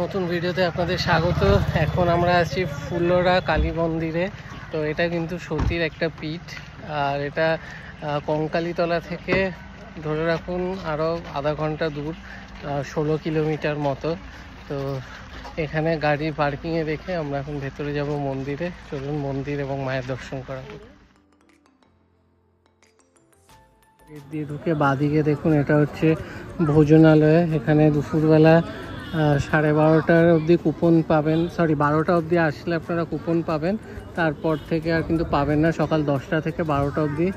নতুন ভিডিওতে আপনাদের স্বাগত। এখন আমরা আছি ফুল্লরা কালী মন্দিরে। তো এটা কিন্তু সতীর একটা পীঠ, আর এটা কঙ্কালীতলা থেকে ধরে রাখুন আরও আধা ঘন্টা দূর, 16 কিলোমিটার মতো। তো এখানে গাড়ি পার্কিংয়ে রেখে আমরা এখন ভেতরে যাব মন্দিরে। চলুন মন্দির এবং মায়ের দর্শন করাবো। গেট দিয়ে ঢুকে বাঁদিকে দেখুন, এটা হচ্ছে ভোজনালয়। এখানে দুপুরবেলা 12:30 অবধি কুপন পাবেন, 12টা অবধি আসলে আপনারা কুপন পাবেন। তারপর থেকে আর কিন্তু পাবেন না। সকাল 10টা থেকে 12টা অবধি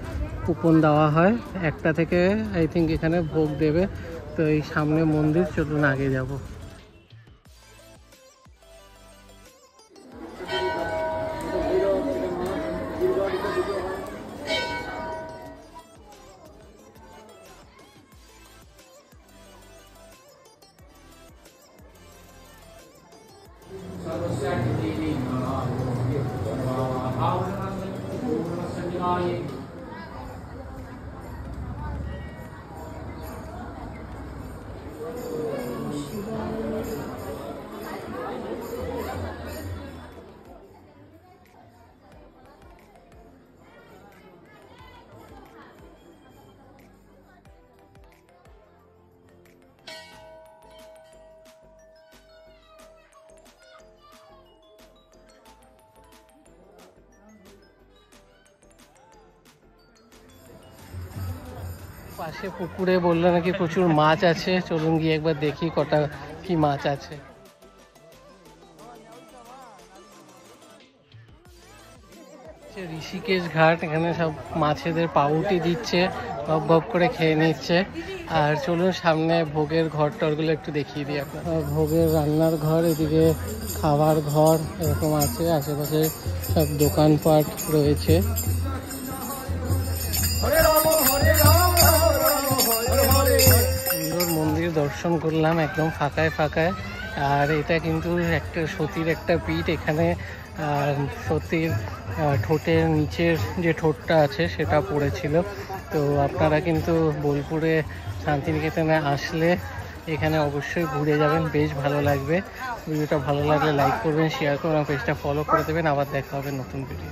কুপন দেওয়া হয়। 1টা থেকে আই থিঙ্ক এখানে ভোগ দেবে। তো এই সামনে মন্দির, চলুন আগে যাব। পাশে পুকুরে বললো নাকি প্রচুর মাছ আছে। চলুন গিয়ে একবার দেখি কটা কি মাছ আছে। ঋষিকেশ ঘাট, এখানে সব মাছেদের পাউটি দিচ্ছে, ভব ভব করে খেয়ে নিচ্ছে। আর চলুন সামনে ভোগের ঘর টরগুলো একটু দেখিয়ে দিই আপনার। ভোগের রান্নার ঘর, এদিকে খাবার ঘর এরকম আছে। আশেপাশে সব দোকানপাট রয়েছে। সুন্দর মন্দির দর্শন করলাম, একদম ফাঁকায় ফাঁকায়। আর এটা কিন্তু একটা সতীর একটা পীঠ। এখানে সতীর ঠোঁটের নিচের যে ঠোঁটটা আছে সেটা পড়েছিল। তো আপনারা কিন্তু বোলপুরে শান্তিনিকেতনে আসলে এখানে অবশ্যই ঘুরে যাবেন, বেশ ভালো লাগবে। ভিডিওটা ভালো লাগলে লাইক করবেন, শেয়ার করবেন, পেজটা ফলো করে দেবেন। আবার দেখা হবে নতুন ভিডিও।